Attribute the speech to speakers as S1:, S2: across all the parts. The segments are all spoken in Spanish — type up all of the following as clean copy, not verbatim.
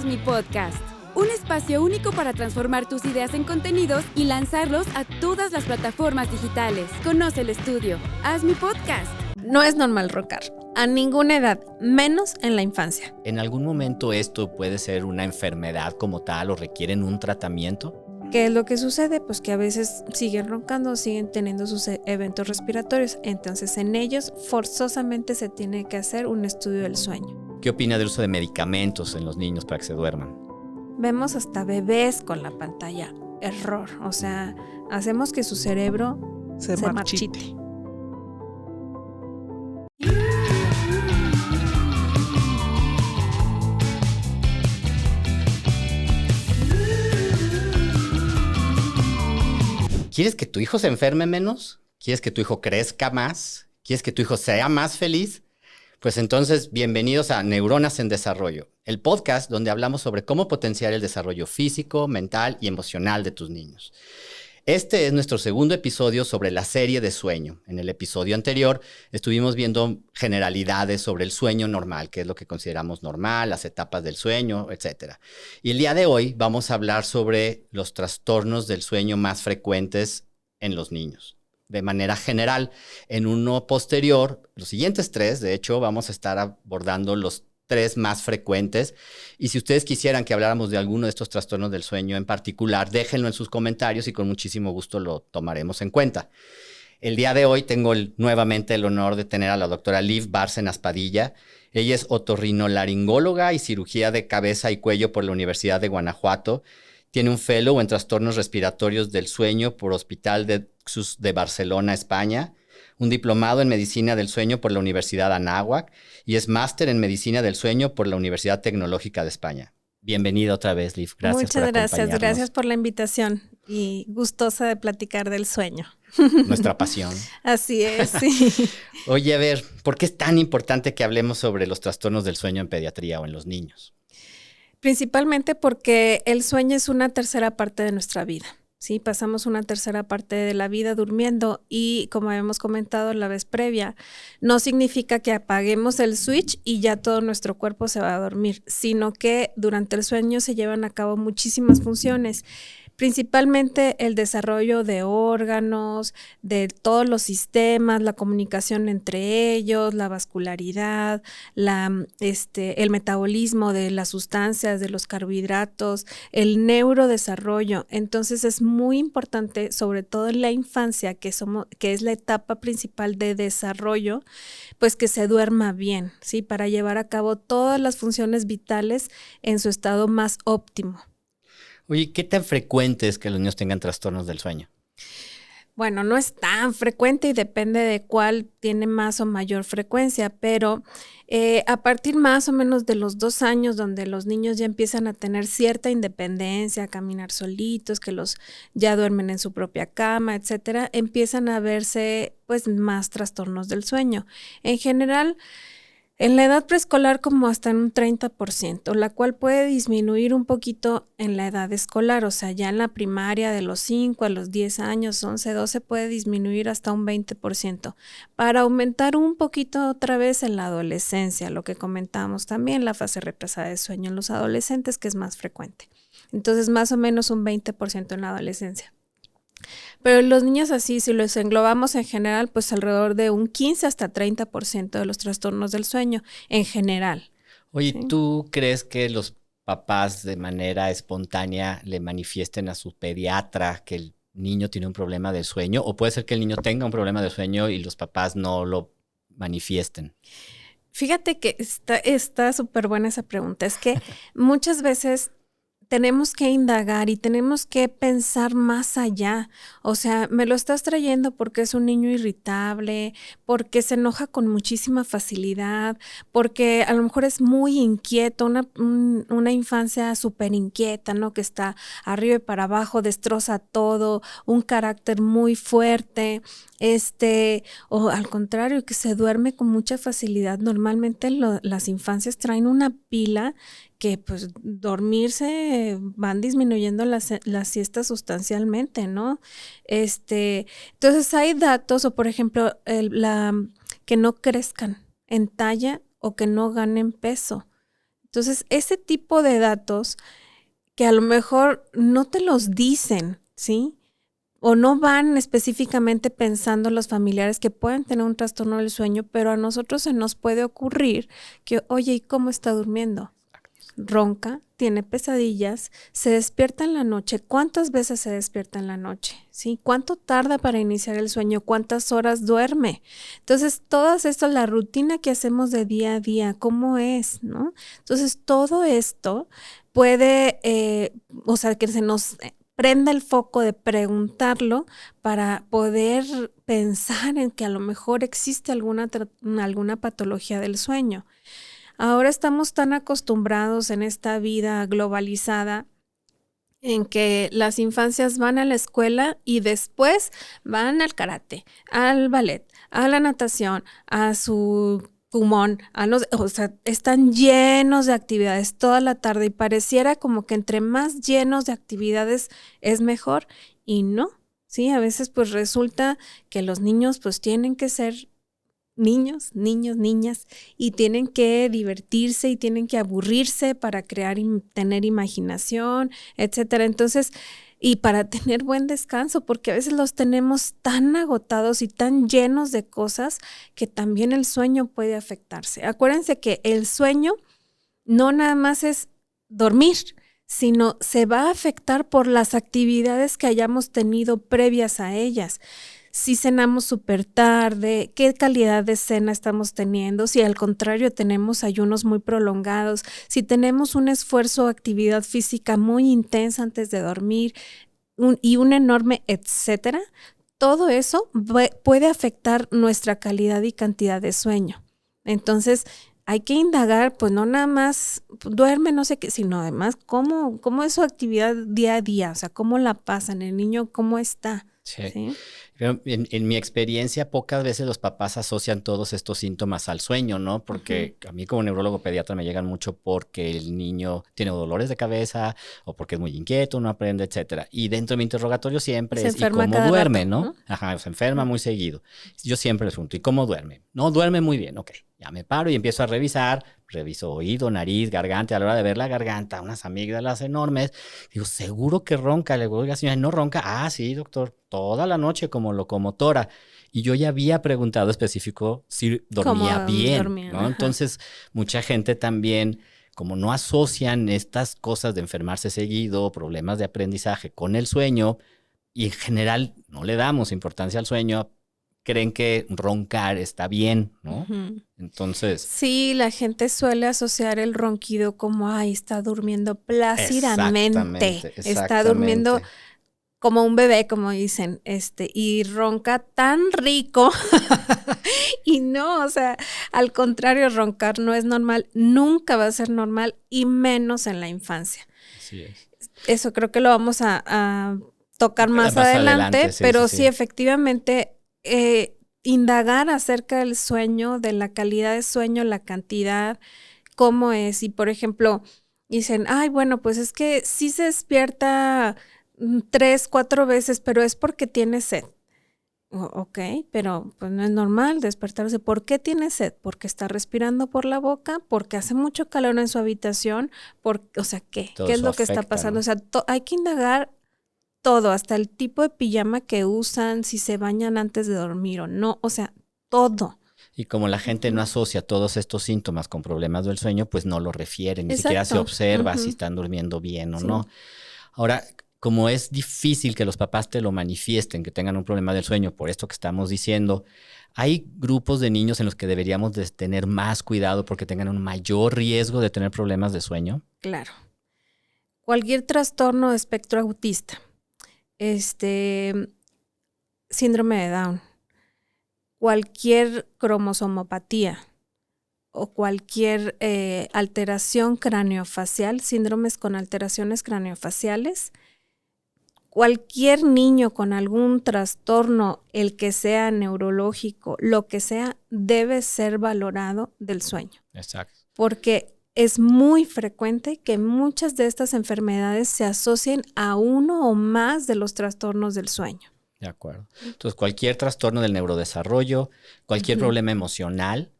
S1: Mi Podcast, un espacio único para transformar tus ideas en contenidos y lanzarlos a todas las plataformas digitales. Conoce el estudio. Haz Mi Podcast.
S2: No es normal roncar, a ninguna edad, menos en la infancia.
S3: ¿En algún momento esto puede ser una enfermedad como tal o requieren un tratamiento?
S2: ¿Qué es lo que sucede? Pues que a veces siguen roncando, siguen teniendo sus eventos respiratorios. Entonces en ellos forzosamente se tiene que hacer un estudio del sueño.
S3: ¿Qué opina del uso de medicamentos en los niños para que se duerman?
S2: Vemos hasta bebés con la pantalla. Error. O sea, hacemos que su cerebro se marchite.
S3: ¿Quieres que tu hijo se enferme menos? ¿Quieres que tu hijo crezca más? ¿Quieres que tu hijo sea más feliz? Pues entonces, bienvenidos a Neuronas en Desarrollo, el podcast donde hablamos sobre cómo potenciar el desarrollo físico, mental y emocional de tus niños. Este es nuestro segundo episodio sobre la serie de sueño. En el episodio anterior estuvimos viendo generalidades sobre el sueño normal, qué es lo que consideramos normal, las etapas del sueño, etc. Y el día de hoy vamos a hablar sobre los trastornos del sueño más frecuentes en los niños. De manera general, en uno posterior, los siguientes tres, de hecho, vamos a estar abordando los tres más frecuentes. Y si ustedes quisieran que habláramos de alguno de estos trastornos del sueño en particular, déjenlo en sus comentarios y con muchísimo gusto lo tomaremos en cuenta. El día de hoy tengo nuevamente el honor de tener a la doctora Liv Bárcenas Padilla. Ella es otorrinolaringóloga y cirugía de cabeza y cuello por la Universidad de Guanajuato. Tiene un fellow en trastornos respiratorios del sueño por Hospital de Barcelona, España, un diplomado en medicina del sueño por la Universidad Anáhuac y es máster en medicina del sueño por la Universidad Tecnológica de España. Bienvenida otra vez, Liv. Gracias
S2: Muchas
S3: por acompañarnos.
S2: gracias por la invitación y gustosa de platicar del sueño.
S3: Nuestra pasión.
S2: Así es, sí.
S3: Oye, a ver, ¿por qué es tan importante que hablemos sobre los trastornos del sueño en pediatría o en los niños?
S2: Principalmente porque el sueño es una tercera parte de nuestra vida. Sí, pasamos una tercera parte de la vida durmiendo y, como habíamos comentado la vez previa, no significa que apaguemos el switch y ya todo nuestro cuerpo se va a dormir, sino que durante el sueño se llevan a cabo muchísimas funciones, principalmente el desarrollo de órganos, de todos los sistemas, la comunicación entre ellos, la vascularidad, el metabolismo de las sustancias, de los carbohidratos, el neurodesarrollo. Entonces es muy importante, sobre todo en la infancia, que es la etapa principal de desarrollo, pues que se duerma bien, ¿sí? Para llevar a cabo todas las funciones vitales en su estado más óptimo.
S3: Oye, ¿qué tan frecuente es que los niños tengan trastornos del sueño?
S2: Bueno, no es tan frecuente y depende de cuál tiene más o mayor frecuencia, pero a partir más o menos de los 2 años, donde los niños ya empiezan a tener cierta independencia, a caminar solitos, que los ya duermen en su propia cama, etcétera, empiezan a verse pues más trastornos del sueño. En general, en la edad preescolar como hasta en un 30%, la cual puede disminuir un poquito en la edad escolar, o sea, ya en la primaria de los 5 a los 10 años, 11, 12, puede disminuir hasta un 20%, para aumentar un poquito otra vez en la adolescencia, lo que comentábamos también, la fase retrasada de sueño en los adolescentes, que es más frecuente. Entonces, más o menos un 20% en la adolescencia. Pero los niños así, si los englobamos en general, pues alrededor de un 15 hasta 30% de los trastornos del sueño en general.
S3: Oye,
S2: ¿sí?
S3: ¿Tú crees que los papás de manera espontánea le manifiesten a su pediatra que el niño tiene un problema de sueño? ¿O puede ser que el niño tenga un problema de sueño y los papás no lo manifiesten?
S2: Fíjate que está súper buena esa pregunta. Es que muchas veces tenemos que indagar y tenemos que pensar más allá. O sea, me lo estás trayendo porque es un niño irritable, porque se enoja con muchísima facilidad, porque a lo mejor es muy inquieto, una infancia súper inquieta, ¿no? Que está arriba y para abajo, destroza todo, un carácter muy fuerte, o al contrario, que se duerme con mucha facilidad. Normalmente las infancias traen una pila que pues dormirse van disminuyendo las siestas sustancialmente, ¿no? Entonces hay datos, o por ejemplo, que no crezcan en talla o que no ganen peso. Entonces, ese tipo de datos que a lo mejor no te los dicen, ¿sí? O no van específicamente pensando los familiares que pueden tener un trastorno del sueño, pero a nosotros se nos puede ocurrir que, oye, ¿y cómo está durmiendo? Ronca, tiene pesadillas, se despierta en la noche. ¿Cuántas veces se despierta en la noche? ¿Sí? ¿Cuánto tarda para iniciar el sueño? ¿Cuántas horas duerme? Entonces, todas estas, la rutina que hacemos de día a día, ¿cómo es? ¿No? Entonces, todo esto puede, que se nos prenda el foco de preguntarlo para poder pensar en que a lo mejor existe alguna patología del sueño. Ahora estamos tan acostumbrados en esta vida globalizada en que las infancias van a la escuela y después van al karate, al ballet, a la natación, a su pulmón, están llenos de actividades toda la tarde y pareciera como que entre más llenos de actividades es mejor y no, ¿sí? A veces pues resulta que los niños pues tienen que ser niños, niñas, y tienen que divertirse y tienen que aburrirse para crear y tener imaginación, etcétera. Entonces, y para tener buen descanso, porque a veces los tenemos tan agotados y tan llenos de cosas que también el sueño puede afectarse. Acuérdense que el sueño no nada más es dormir, sino se va a afectar por las actividades que hayamos tenido previas a ellas. Si cenamos súper tarde, qué calidad de cena estamos teniendo, si al contrario tenemos ayunos muy prolongados, si tenemos un esfuerzo o actividad física muy intensa antes de dormir y un enorme etcétera, todo eso puede afectar nuestra calidad y cantidad de sueño. Entonces, hay que indagar, pues no nada más duerme, no sé qué, sino además cómo es su actividad día a día, o sea, cómo la pasan, el niño cómo está.
S3: Sí. Pero en mi experiencia, pocas veces los papás asocian todos estos síntomas al sueño, ¿no? Porque a mí como neurólogo pediatra me llegan mucho porque el niño tiene dolores de cabeza o porque es muy inquieto, no aprende, etcétera. Y dentro de mi interrogatorio siempre es, ¿y cómo duerme,
S2: rato,
S3: no? Ajá, se enferma muy seguido. Yo siempre les pregunto, ¿y cómo duerme? No, duerme muy bien, ok. Ya me paro y empiezo a revisar, reviso oído, nariz, garganta. A la hora de ver la garganta, unas amígdalas enormes. Digo, ¿seguro que ronca? Le digo, oiga, señora, ¿no ronca? Ah, sí, doctor, toda la noche como locomotora. Y yo ya había preguntado específico si dormía bien, ¿no? Entonces, mucha gente también, como no asocian estas cosas de enfermarse seguido, problemas de aprendizaje con el sueño, y en general no le damos importancia al sueño, creen que roncar está bien, ¿no? Entonces...
S2: Sí, la gente suele asociar el ronquido como, ay, está durmiendo plácidamente. Está durmiendo como un bebé, como dicen, y ronca tan rico. Y no, o sea, al contrario, roncar no es normal, nunca va a ser normal y menos en la infancia.
S3: Así es.
S2: Eso creo que lo vamos a tocar más adelante, pero sí, efectivamente... indagar acerca del sueño, de la calidad de sueño, la cantidad, cómo es. Y por ejemplo, dicen, ay, bueno, pues es que sí se despierta 3, 4 veces, pero es porque tiene sed. Ok, pero pues no es normal despertarse. ¿Por qué tiene sed? Porque está respirando por la boca, porque hace mucho calor en su habitación, o sea, ¿qué?
S3: Todo
S2: ¿Qué es lo que
S3: afecta,
S2: está pasando?
S3: ¿no?
S2: O sea, hay que indagar todo, hasta el tipo de pijama que usan, si se bañan antes de dormir o no, o sea, todo.
S3: Y como la gente no asocia todos estos síntomas con problemas del sueño, pues no lo refieren, ni siquiera se observa si están durmiendo bien o no. Ahora, como es difícil que los papás te lo manifiesten, que tengan un problema del sueño, por esto que estamos diciendo, ¿hay grupos de niños en los que deberíamos de tener más cuidado porque tengan un mayor riesgo de tener problemas de sueño?
S2: Claro. Cualquier trastorno de espectro autista, síndrome de Down, cualquier cromosomopatía o cualquier alteración craneofacial, síndromes con alteraciones craneofaciales, cualquier niño con algún trastorno, el que sea neurológico, lo que sea, debe ser valorado del sueño.
S3: Exacto.
S2: Porque es muy frecuente que muchas de estas enfermedades se asocien a uno o más de los trastornos del sueño.
S3: De acuerdo. Entonces, cualquier trastorno del neurodesarrollo, cualquier problema emocional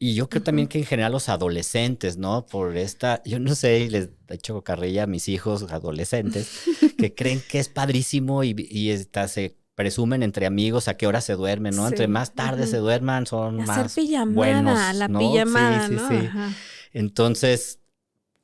S3: Y yo creo también que en general los adolescentes, ¿no? Por yo no sé, les he hecho carrilla a mis hijos adolescentes que creen que es padrísimo y se presumen entre amigos a qué hora se duermen, ¿no?
S2: Sí.
S3: Entre más tarde se duerman son
S2: hacer
S3: más
S2: pijamada,
S3: buenos,
S2: la
S3: ¿no?
S2: pijamada,
S3: sí,
S2: ¿no?
S3: sí.
S2: Ajá.
S3: Entonces,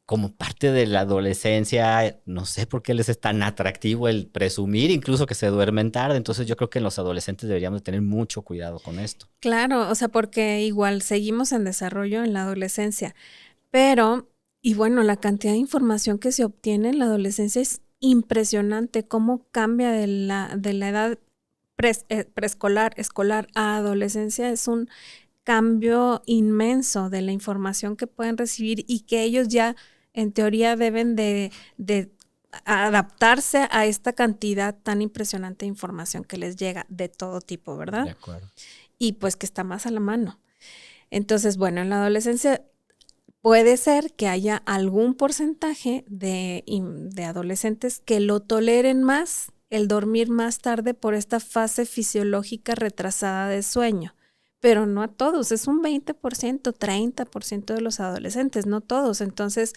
S3: como parte de la adolescencia, no sé por qué les es tan atractivo el presumir incluso que se duermen tarde. Entonces yo creo que en los adolescentes deberíamos tener mucho cuidado con esto.
S2: Claro, o sea, porque igual seguimos en desarrollo en la adolescencia, pero, y bueno, la cantidad de información que se obtiene en la adolescencia es impresionante, cómo cambia de la edad preescolar, escolar a adolescencia, es un cambio inmenso de la información que pueden recibir y que ellos ya en teoría deben de adaptarse a esta cantidad tan impresionante de información que les llega de todo tipo, ¿verdad?
S3: De acuerdo.
S2: Y pues que está más a la mano. Entonces, bueno, en la adolescencia puede ser que haya algún porcentaje de adolescentes que lo toleren más, el dormir más tarde por esta fase fisiológica retrasada de sueño. Pero no a todos, es un 20%, 30% de los adolescentes, no todos. Entonces,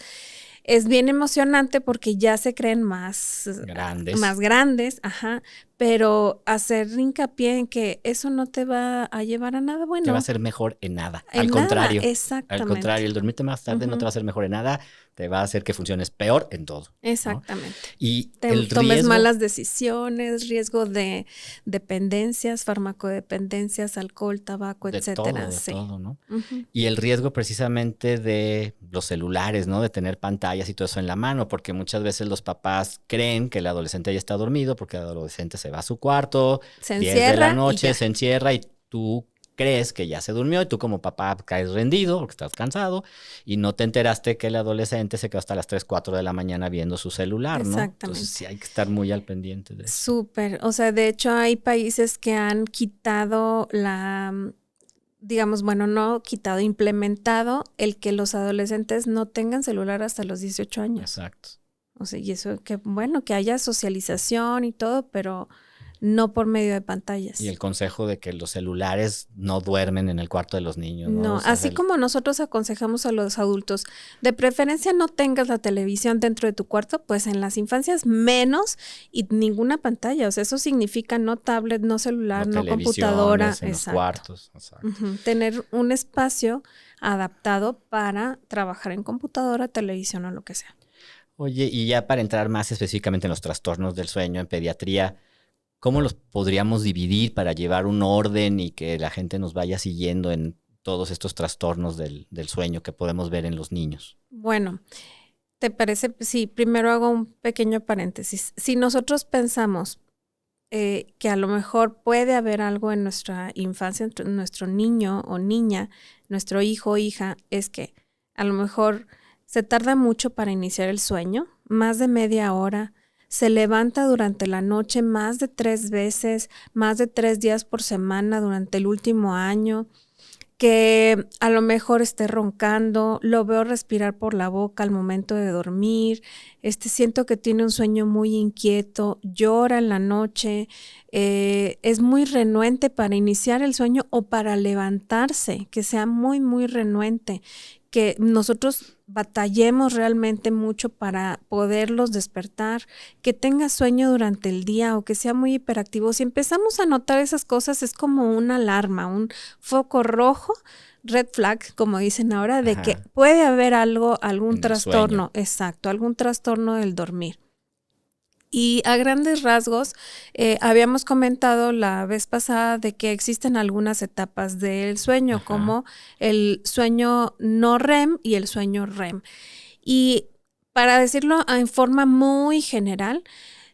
S2: es bien emocionante porque ya se creen más grandes, ajá, pero hacer hincapié en que eso no te va a llevar a nada bueno.
S3: Te va a hacer mejor en nada.
S2: Al
S3: contrario.
S2: Exactamente.
S3: Al contrario, el dormirte más tarde no te va a hacer mejor en nada, te va a hacer que funciones peor en todo.
S2: Exactamente.
S3: ¿No? Y
S2: tomes malas decisiones, riesgo de dependencias, farmacodependencias, alcohol, tabaco, etcétera.
S3: De todo, ¿no? Y el riesgo precisamente de los celulares, ¿no? De tener pantallas y todo eso en la mano, porque muchas veces los papás creen que el adolescente ya está dormido porque el adolescente se va a su cuarto,
S2: se
S3: 10
S2: encierra
S3: de la noche, se encierra y tú crees que ya se durmió y tú como papá caes rendido porque estás cansado y no te enteraste que el adolescente se quedó hasta las 3, 4 de la mañana viendo su celular, ¿no?
S2: Exactamente.
S3: Entonces sí hay que estar muy al pendiente de eso.
S2: Súper. O sea, de hecho hay países que han quitado implementado el que los adolescentes no tengan celular hasta los 18 años.
S3: Exacto.
S2: O sea, y eso que haya socialización y todo, pero no por medio de pantallas.
S3: Y el consejo de que los celulares no duermen en el cuarto de los niños, ¿no?
S2: No, o sea, así como nosotros aconsejamos a los adultos, de preferencia no tengas la televisión dentro de tu cuarto, pues en las infancias menos y ninguna pantalla. O sea, eso significa no tablet, no celular, no computadora.
S3: En los cuartos. Exacto.
S2: Tener un espacio adaptado para trabajar en computadora, televisión o lo que sea.
S3: Oye, y ya para entrar más específicamente en los trastornos del sueño en pediatría, ¿cómo los podríamos dividir para llevar un orden y que la gente nos vaya siguiendo en todos estos trastornos del sueño que podemos ver en los niños?
S2: Bueno, ¿te parece? Sí, primero hago un pequeño paréntesis. Si nosotros pensamos que a lo mejor puede haber algo en nuestra infancia, en nuestro niño o niña, nuestro hijo o hija, es que a lo mejor se tarda mucho para iniciar el sueño, más de media hora, se levanta durante la noche más de 3 veces, más de 3 días por semana durante el último año, que a lo mejor esté roncando, lo veo respirar por la boca al momento de dormir, siento que tiene un sueño muy inquieto, llora en la noche, es muy renuente para iniciar el sueño o para levantarse, que sea muy, muy renuente, que nosotros batallemos realmente mucho para poderlos despertar, que tenga sueño durante el día o que sea muy hiperactivo. Si empezamos a notar esas cosas es como una alarma, un foco rojo, red flag, como dicen ahora, de que puede haber algún trastorno, exacto, algún trastorno del dormir. Y a grandes rasgos, habíamos comentado la vez pasada de que existen algunas etapas del sueño, como el sueño no REM y el sueño REM. Y para decirlo en forma muy general,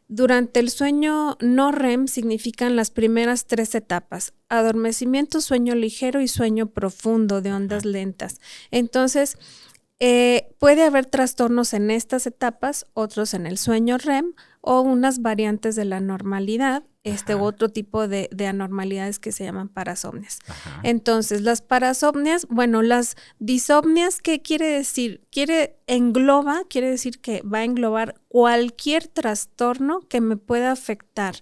S2: durante el sueño no REM significan las primeras 3 etapas: adormecimiento, sueño ligero y sueño profundo de ondas lentas. Entonces, puede haber trastornos en estas etapas, otros en el sueño REM o unas variantes de la normalidad u otro tipo de anormalidades que se llaman parasomnias.
S3: Ajá.
S2: Entonces, las parasomnias, bueno, las disomnias, ¿qué quiere decir? Quiere decir que va a englobar cualquier trastorno que me pueda afectar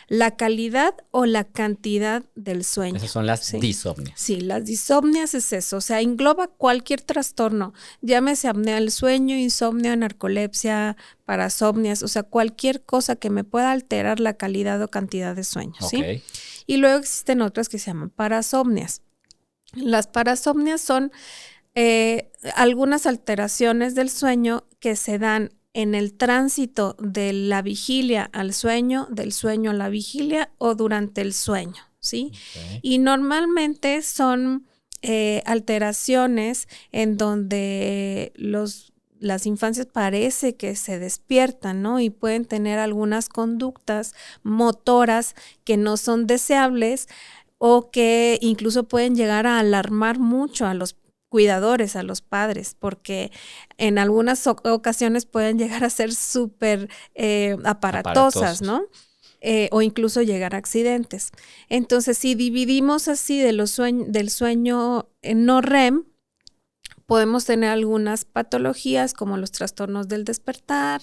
S2: la calidad o la cantidad del sueño.
S3: Esas son las disomnias.
S2: Sí, las disomnias es eso, o sea, engloba cualquier trastorno, llámese apnea del sueño, insomnio, narcolepsia, parasomnias, o sea, cualquier cosa que me pueda alterar la calidad o cantidad de sueño, ¿sí?
S3: Okay.
S2: Y luego existen otras que se llaman parasomnias. Las parasomnias son algunas alteraciones del sueño que se dan en el tránsito de la vigilia al sueño, del sueño a la vigilia o durante el sueño, ¿sí?
S3: Okay.
S2: Y normalmente son alteraciones en donde las infancias parece que se despiertan, ¿no? Y pueden tener algunas conductas motoras que no son deseables o que incluso pueden llegar a alarmar mucho a los cuidadores, a los padres, porque en algunas ocasiones pueden llegar a ser súper aparatosas, ¿no? O incluso llegar a accidentes. Entonces, si dividimos así del sueño no REM, podemos tener algunas patologías como los trastornos del despertar,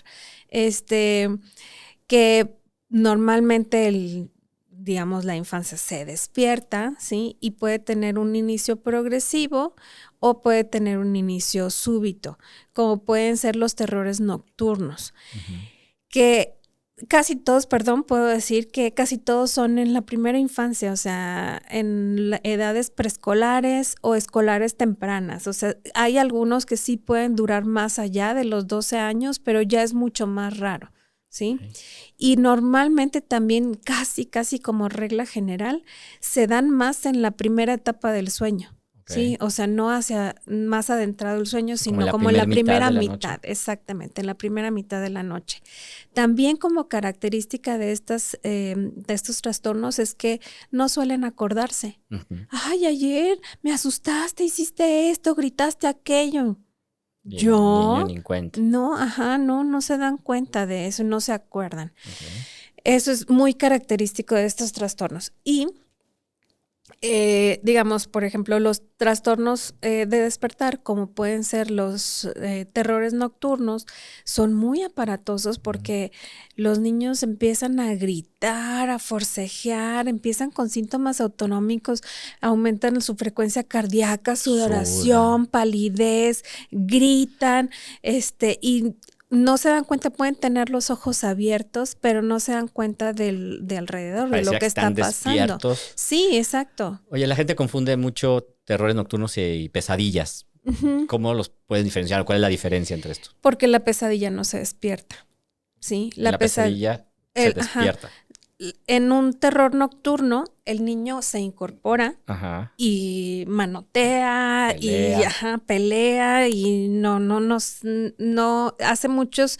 S2: que normalmente digamos, la infancia se despierta, ¿sí? Y puede tener un inicio progresivo o puede tener un inicio súbito, como pueden ser los terrores nocturnos, que casi todos, puedo decir que casi todos son en la primera infancia, o sea, en edades preescolares o escolares tempranas. O sea, hay algunos que sí pueden durar más allá de los 12 años, pero ya es mucho más raro, ¿sí? Okay. Y normalmente también casi como regla general se dan más en la primera etapa del sueño. Sí, o sea, no hacia más adentrado el sueño, sino como en la primera mitad, exactamente, en la primera mitad de la noche. También como característica de estos trastornos es que no suelen acordarse. Ay, ayer me asustaste, hiciste esto, gritaste aquello. Yo,
S3: ni cuenta.
S2: No se dan cuenta de eso, no se acuerdan. Okay. Eso es muy característico de estos trastornos. Y digamos, por ejemplo, los trastornos de despertar, como pueden ser los terrores nocturnos, son muy aparatosos porque los niños empiezan a gritar, a forcejear, empiezan con síntomas autonómicos, aumentan su frecuencia cardíaca, sudoración, palidez, gritan, y no se dan cuenta, pueden tener los ojos abiertos, pero no se dan cuenta de alrededor, de lo que está pasando.
S3: Despiertos.
S2: Sí, exacto.
S3: Oye, la gente confunde mucho terrores nocturnos y pesadillas. ¿Cómo los pueden diferenciar? ¿Cuál es la diferencia entre esto?
S2: Porque la pesadilla no se despierta, ¿sí?
S3: La pesadilla se despierta.
S2: En un terror nocturno, el niño se incorpora y manotea, pelea y no hace muchos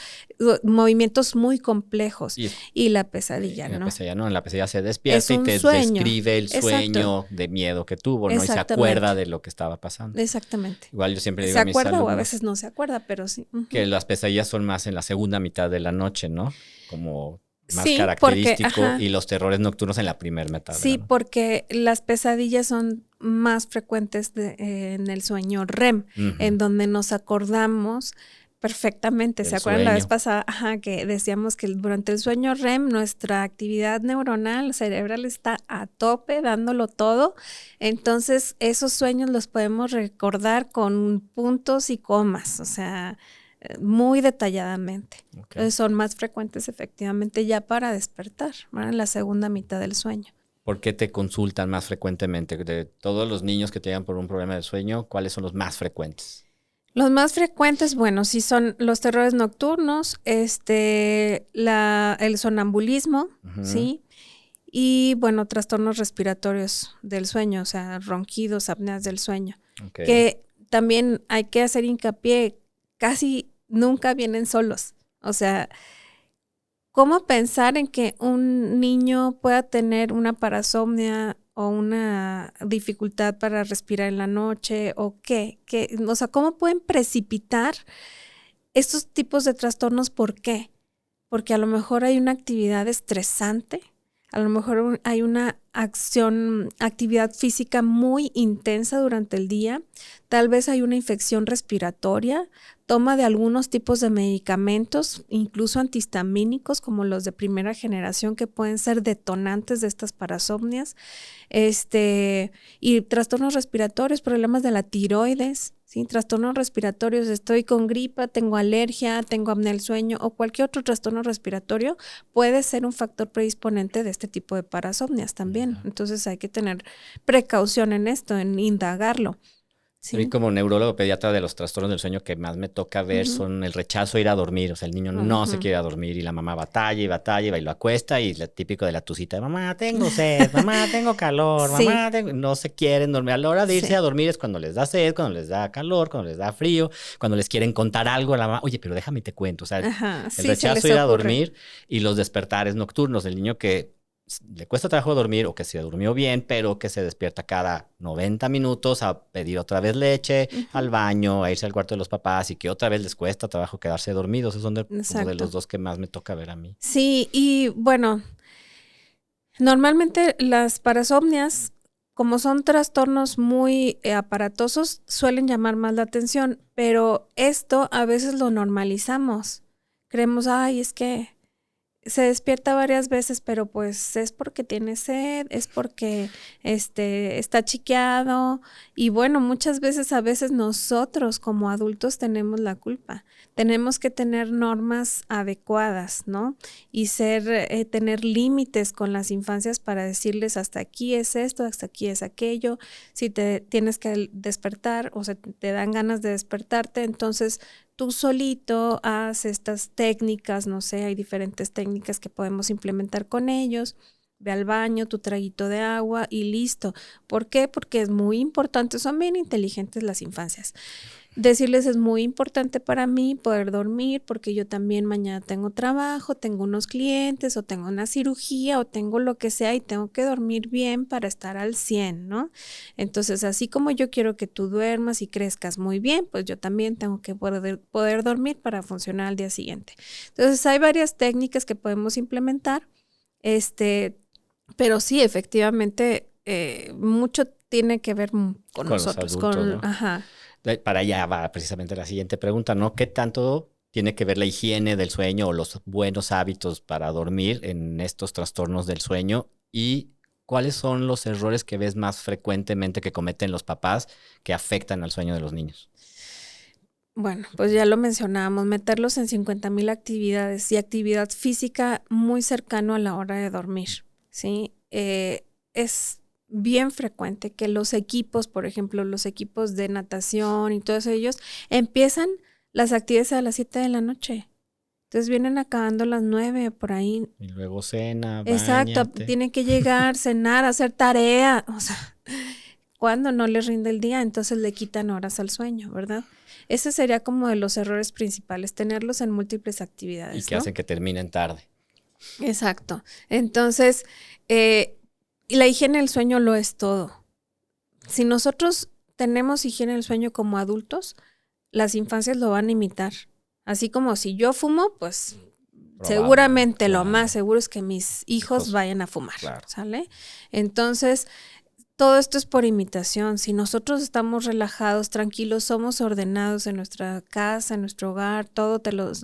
S2: movimientos muy complejos. Y la pesadilla, ¿no?
S3: La pesadilla no, en la pesadilla se despierta y te describe el sueño de miedo que tuvo, ¿no? Y se acuerda de lo que estaba pasando.
S2: Exactamente.
S3: Igual yo siempre digo a mis alumnos.
S2: Se acuerda o a veces no se acuerda, pero sí.
S3: Que las pesadillas son más en la segunda mitad de la noche, ¿no? Como más característico, y los terrores nocturnos en la primera mitad.
S2: Sí, porque las pesadillas son más frecuentes en el sueño REM, en donde nos acordamos perfectamente. ¿Se acuerdan la vez pasada que decíamos que durante el sueño REM nuestra actividad neuronal, cerebral está a tope, dándolo todo? Entonces, esos sueños los podemos recordar con puntos y comas, o sea, muy detalladamente. Okay. Entonces son más frecuentes efectivamente ya para despertar, ¿verdad? En la segunda mitad del sueño.
S3: ¿Por qué te consultan más frecuentemente? De todos los niños que te llegan por un problema de sueño, ¿cuáles son los más frecuentes?
S2: Los más frecuentes, bueno, sí son los terrores nocturnos, el sonambulismo, ¿sí? Y, bueno, trastornos respiratorios del sueño, o sea, ronquidos, apneas del sueño. Okay. Que también hay que hacer hincapié, casi nunca vienen solos. O sea, ¿cómo pensar en que un niño pueda tener una parasomnia o una dificultad para respirar en la noche o qué? O sea, ¿cómo pueden precipitar estos tipos de trastornos? ¿Por qué? Porque a lo mejor hay una actividad estresante, a lo mejor hay una actividad física muy intensa durante el día, tal vez hay una infección respiratoria, toma de algunos tipos de medicamentos, incluso antihistamínicos como los de primera generación que pueden ser detonantes de estas parasomnias, y trastornos respiratorios, problemas de la tiroides, ¿sí? Trastornos respiratorios, estoy con gripa, tengo alergia, tengo apnea del sueño o cualquier otro trastorno respiratorio puede ser un factor predisponente de este tipo de parasomnias también. Entonces hay que tener precaución en esto, en indagarlo.
S3: Sí. A mí como neurólogo pediatra de los trastornos del sueño que más me toca ver son el rechazo a ir a dormir. O sea, el niño no se quiere ir a dormir y la mamá batalla y batalla y va y lo acuesta y lo típico de la tucita de mamá, tengo sed, mamá, tengo calor, mamá, no se quieren dormir. A la hora de irse a dormir es cuando les da sed, cuando les da calor, cuando les da frío, cuando les quieren contar algo a la mamá. Oye, pero déjame y te cuento. O sea, el rechazo a ir a dormir y los despertares nocturnos. El niño que le cuesta trabajo dormir o que se durmió bien, pero que se despierta cada 90 minutos a pedir otra vez leche, al baño, a irse al cuarto de los papás y que otra vez les cuesta trabajo quedarse dormidos. Esos son como de los dos que más me toca ver a mí.
S2: Sí, y bueno, normalmente las parasomnias, como son trastornos muy aparatosos, suelen llamar más la atención, pero esto a veces lo normalizamos. Creemos, ay, es que se despierta varias veces, pero pues es porque tiene sed, es porque está chiqueado y bueno, muchas veces a veces nosotros como adultos tenemos la culpa. Tenemos que tener normas adecuadas, ¿no? Y tener límites con las infancias para decirles hasta aquí es esto, hasta aquí es aquello. Si te tienes que despertar o te dan ganas de despertarte, entonces tú solito haz estas técnicas, no sé, hay diferentes técnicas que podemos implementar con ellos. Ve al baño, tu traguito de agua y listo. ¿Por qué? Porque es muy importante, son bien inteligentes las infancias. Decirles es muy importante para mí poder dormir porque yo también mañana tengo trabajo, tengo unos clientes o tengo una cirugía o tengo lo que sea y tengo que dormir bien para estar al 100, ¿no? Entonces, así como yo quiero que tú duermas y crezcas muy bien, pues yo también tengo que poder dormir para funcionar al día siguiente. Entonces, hay varias técnicas que podemos implementar, pero sí, efectivamente, mucho tiene que ver con nosotros.
S3: Los adultos, ¿no? Para allá va precisamente la siguiente pregunta, ¿no? ¿Qué tanto tiene que ver la higiene del sueño o los buenos hábitos para dormir en estos trastornos del sueño? ¿Y cuáles son los errores que ves más frecuentemente que cometen los papás que afectan al sueño de los niños?
S2: Bueno, pues ya lo mencionábamos, meterlos en 50,000 actividades y actividad física muy cercano a la hora de dormir, ¿sí? Es bien frecuente que los equipos, por ejemplo, los equipos de natación y todos ellos, empiezan las actividades a las 7 de la noche. Entonces vienen acabando a las 9 por ahí.
S3: Y luego cena,
S2: exacto,
S3: báñate.
S2: Tienen que llegar, cenar, hacer tarea. O sea, cuando no les rinde el día, entonces le quitan horas al sueño, ¿verdad? Ese sería como de los errores principales, tenerlos en múltiples actividades.
S3: Y que hacen que terminen tarde.
S2: Exacto. Entonces, y la higiene del sueño lo es todo. Si nosotros tenemos higiene del sueño como adultos, las infancias lo van a imitar. Así como si yo fumo, pues seguramente lo más seguro es que mis hijos vayan a fumar, ¿sale? Entonces, todo esto es por imitación. Si nosotros estamos relajados, tranquilos, somos ordenados en nuestra casa, en nuestro hogar, todo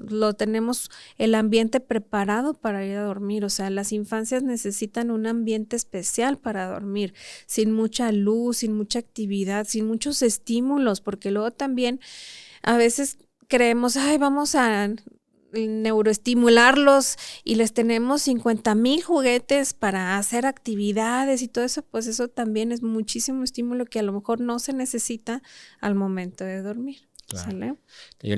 S2: lo tenemos el ambiente preparado para ir a dormir. O sea, las infancias necesitan un ambiente especial para dormir, sin mucha luz, sin mucha actividad, sin muchos estímulos, porque luego también a veces creemos, ay, vamos a neuroestimularlos y les tenemos 50,000 juguetes para hacer actividades y todo eso, pues eso también es muchísimo estímulo que a lo mejor no se necesita al momento de dormir. Claro. ¿Sale?
S3: Yo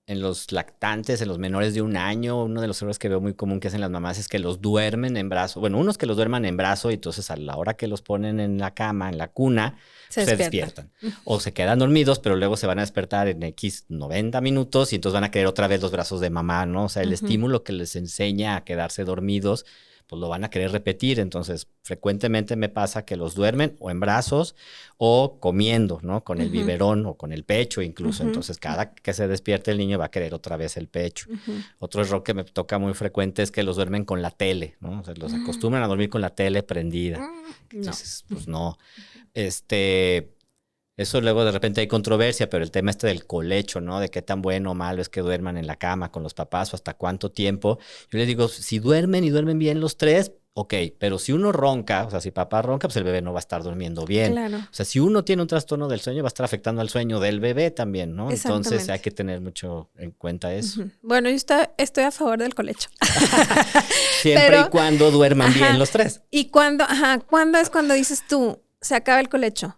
S3: en los lactantes, en los menores de 1 año, uno de los errores que veo muy común que hacen las mamás es que los duermen en brazo. Bueno, unos que los duerman en brazo y entonces a la hora que los ponen en la cama, en la cuna, se despiertan. O se quedan dormidos, pero luego se van a despertar en X 90 minutos y entonces van a querer otra vez los brazos de mamá, ¿no? O sea, el estímulo que les enseña a quedarse dormidos pues lo van a querer repetir. Entonces, frecuentemente me pasa que los duermen o en brazos o comiendo, ¿no? Con el biberón o con el pecho incluso. Entonces, cada que se despierte el niño va a querer otra vez el pecho. Otro error que me toca muy frecuente es que los duermen con la tele, ¿no? O sea, los acostumbran a dormir con la tele prendida. Entonces, pues no. Eso luego de repente hay controversia, pero el tema del colecho, ¿no? De qué tan bueno o malo es que duerman en la cama con los papás o hasta cuánto tiempo. Yo les digo, si duermen y duermen bien los tres, ok, pero si uno ronca, o sea, si papá ronca, pues el bebé no va a estar durmiendo bien.
S2: Claro.
S3: O sea, si uno tiene un trastorno del sueño, va a estar afectando al sueño del bebé también, ¿no? Entonces hay que tener mucho en cuenta eso.
S2: Bueno, yo estoy a favor del colecho.
S3: Siempre y cuando duerman bien los tres.
S2: ¿Y cuándo es cuando dices tú, se acaba el colecho?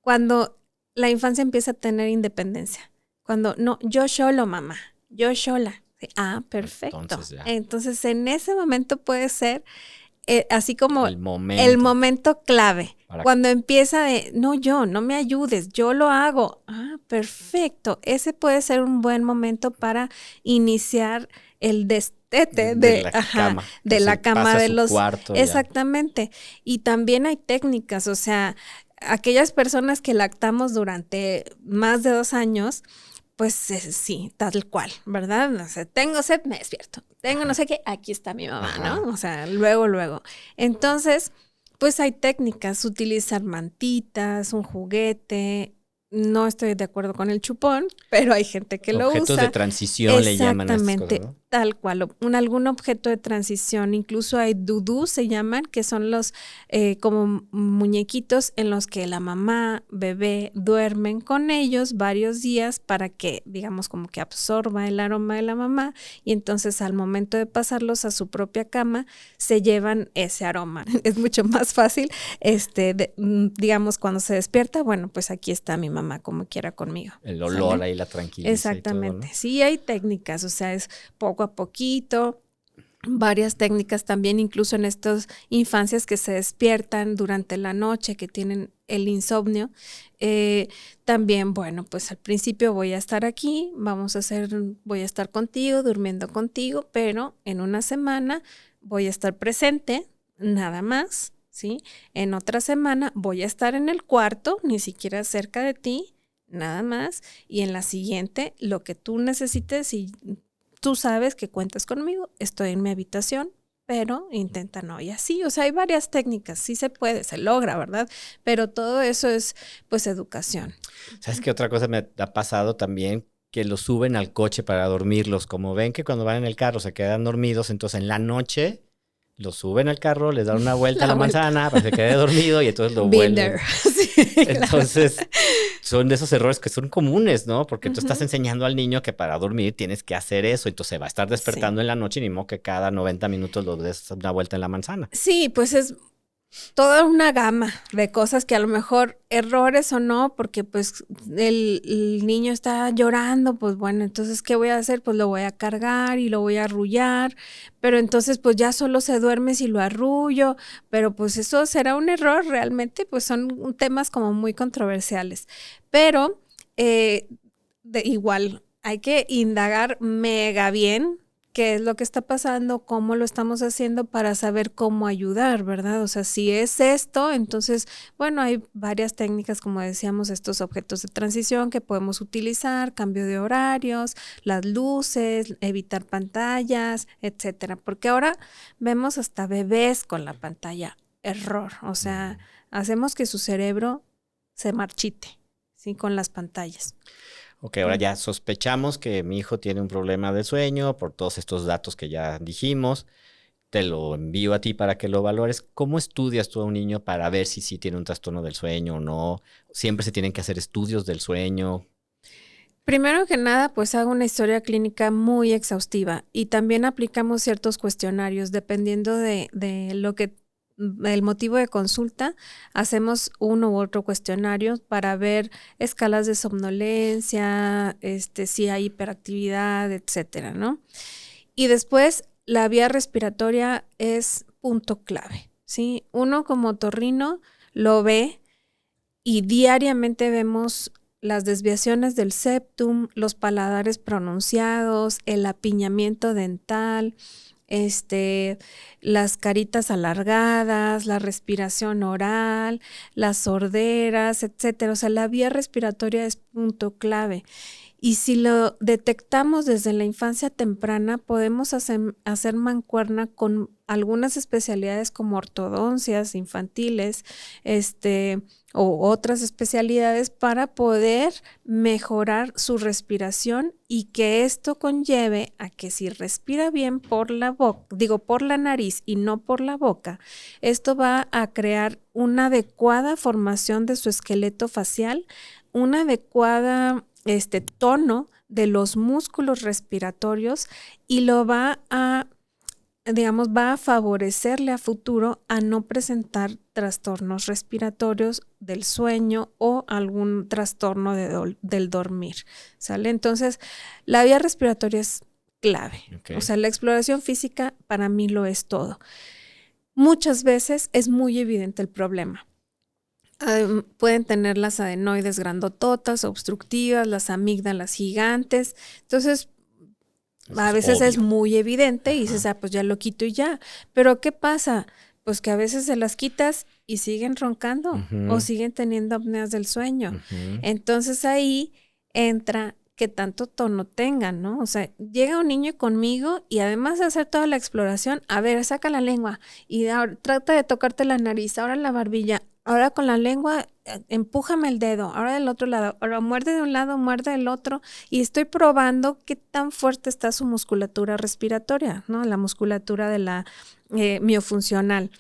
S2: Cuando la infancia empieza a tener independencia. Cuando, no, yo solo, mamá, yo sola. Sí, perfecto. Entonces, en ese momento puede ser así como el momento clave. Cuando empieza de, no me ayudes, yo lo hago. Perfecto. Ese puede ser un buen momento para iniciar el destete de la cama de los cuarto. Exactamente. Y también hay técnicas, o sea, aquellas personas que lactamos durante más de 2 años, pues sí, tal cual, ¿verdad? O sea, tengo sed, me despierto. Tengo no sé qué, aquí está mi mamá, ¿no? O sea, luego. Entonces, pues hay técnicas, utilizar mantitas, un juguete. No estoy de acuerdo con el chupón, pero hay gente que lo usa.
S3: Objetos de transición le llaman a estas cosas, ¿no?
S2: Tal cual, algún objeto de transición. Incluso hay dudú, se llaman, que son los como muñequitos en los que la mamá, bebé duermen con ellos varios días para que, digamos, como que absorba el aroma de la mamá y entonces al momento de pasarlos a su propia cama se llevan ese aroma. Es mucho más fácil, digamos, cuando se despierta, bueno, pues aquí está mi mamá como quiera conmigo.
S3: El olor ahí la tranquiliza.
S2: Exactamente.
S3: Y todo, ¿no?
S2: Sí, hay técnicas, o sea, es poco a poquito, varias técnicas también, incluso en estas infancias que se despiertan durante la noche, que tienen el insomnio. También, bueno, pues al principio voy a estar aquí, voy a estar contigo, durmiendo contigo, pero en una semana voy a estar presente, nada más, ¿sí? En otra semana voy a estar en el cuarto, ni siquiera cerca de ti, nada más, y en la siguiente, lo que tú necesites y tú sabes que cuentas conmigo, estoy en mi habitación, pero intenta no. Y así, o sea, hay varias técnicas, sí se puede, se logra, ¿verdad? Pero todo eso es, pues, educación.
S3: ¿Sabes qué otra cosa me ha pasado también? Que los suben al coche para dormirlos. Como ven que cuando van en el carro se quedan dormidos, entonces en la noche los suben al carro, les dan una vuelta a la manzana para que se quede dormido y entonces lo vuelven.
S2: Sí,
S3: entonces, son de esos errores que son comunes, ¿no? Porque tú estás enseñando al niño que para dormir tienes que hacer eso. Entonces va a estar despertando en la noche, ni modo que cada 90 minutos lo des una vuelta en la manzana.
S2: Sí, pues es toda una gama de cosas que a lo mejor errores o no, porque pues el niño está llorando, pues bueno, entonces ¿qué voy a hacer? Pues lo voy a cargar y lo voy a arrullar, pero entonces pues ya solo se duerme si lo arrullo, pero pues eso será un error realmente, pues son temas como muy controversiales, pero igual hay que indagar mega bien qué es lo que está pasando, cómo lo estamos haciendo para saber cómo ayudar, ¿verdad? O sea, si es esto, entonces, bueno, hay varias técnicas, como decíamos, estos objetos de transición que podemos utilizar, cambio de horarios, las luces, evitar pantallas, etcétera. Porque ahora vemos hasta bebés con la pantalla, error. O sea, hacemos que su cerebro se marchite, ¿sí? Con las pantallas.
S3: Ok, ahora ya sospechamos que mi hijo tiene un problema de sueño por todos estos datos que ya dijimos. Te lo envío a ti para que lo valores. ¿Cómo estudias tú a un niño para ver si sí tiene un trastorno del sueño o no? ¿Siempre se tienen que hacer estudios del sueño?
S2: Primero que nada, pues hago una historia clínica muy exhaustiva y también aplicamos ciertos cuestionarios dependiendo de lo que el motivo de consulta, hacemos uno u otro cuestionario para ver escalas de somnolencia, si hay hiperactividad, etcétera, ¿no? Y después la vía respiratoria es punto clave, ¿sí? Uno como otorrino lo ve y diariamente vemos las desviaciones del septum, los paladares pronunciados, el apiñamiento dental, las caritas alargadas, la respiración oral, las sorderas, etcétera. O sea, la vía respiratoria es punto clave. Y si lo detectamos desde la infancia temprana, podemos hacer mancuerna con algunas especialidades como ortodoncias infantiles, o otras especialidades para poder mejorar su respiración y que esto conlleve a que si respira bien por la boca, por la nariz y no por la boca, esto va a crear una adecuada formación de su esqueleto facial, una adecuada tono de los músculos respiratorios y lo va a favorecerle a futuro a no presentar trastornos respiratorios del sueño o algún trastorno del dormir, ¿sale? Entonces, la vía respiratoria es clave. Okay. O sea, la exploración física para mí lo es todo. Muchas veces es muy evidente el problema. Pueden tener las adenoides grandototas, obstructivas, las amígdalas gigantes. Entonces, a veces es muy evidente y dices, pues ya lo quito y ya. Pero ¿qué pasa? Pues que a veces se las quitas y siguen roncando o siguen teniendo apneas del sueño. Entonces ahí entra que tanto tono tengan, ¿no? O sea, llega un niño conmigo y además de hacer toda la exploración, a ver, saca la lengua y ahora, trata de tocarte la nariz, ahora la barbilla, ahora con la lengua empújame el dedo, ahora del otro lado, ahora muerde de un lado, muerde del otro y estoy probando qué tan fuerte está su musculatura respiratoria, ¿no? La musculatura de la miofuncional,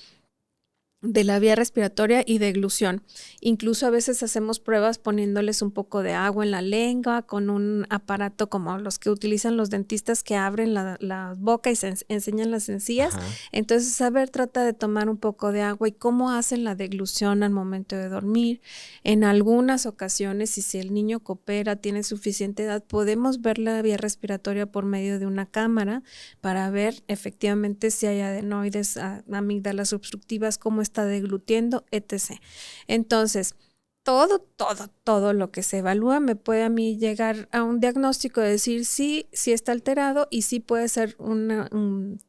S2: de la vía respiratoria y de eglución. Incluso a veces hacemos pruebas poniéndoles un poco de agua en la lengua con un aparato como los que utilizan los dentistas que abren la boca y se enseñan las encías. Ajá. Entonces, a ver, trata de tomar un poco de agua y cómo hacen la deglución al momento de dormir. En algunas ocasiones, y si el niño coopera, tiene suficiente edad, podemos ver la vía respiratoria por medio de una cámara para ver efectivamente si hay adenoides, amígdalas obstructivas, cómo está deglutiendo, etc. Entonces, todo lo que se evalúa me puede a mí llegar a un diagnóstico de decir sí está alterado y sí puede ser un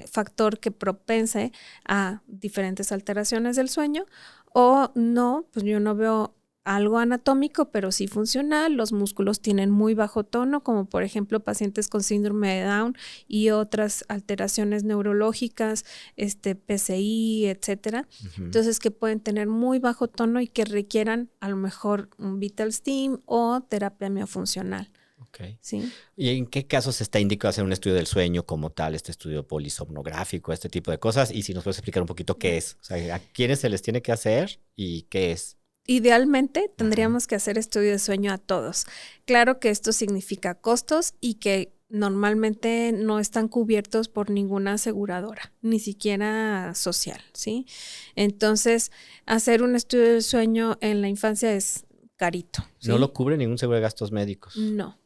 S2: factor que propense a diferentes alteraciones del sueño o no, pues yo no veo algo anatómico, pero sí funcional. Los músculos tienen muy bajo tono, como por ejemplo pacientes con síndrome de Down y otras alteraciones neurológicas, PCI, etcétera. Uh-huh. Entonces, que pueden tener muy bajo tono y que requieran a lo mejor un Vital Steam o terapia miofuncional.
S3: Okay.
S2: ¿Sí?
S3: ¿Y en qué casos está indicado hacer un estudio del sueño como tal, este estudio polisomnográfico, este tipo de cosas? Y si nos puedes explicar un poquito qué es, o sea, a quiénes se les tiene que hacer y qué es.
S2: Idealmente tendríamos que hacer estudio de sueño a todos. Claro que esto significa costos y que normalmente no están cubiertos por ninguna aseguradora, ni siquiera social, ¿sí? Entonces, hacer un estudio del sueño en la infancia es carito, ¿sí?
S3: ¿No lo cubre ningún seguro de gastos médicos?
S2: No.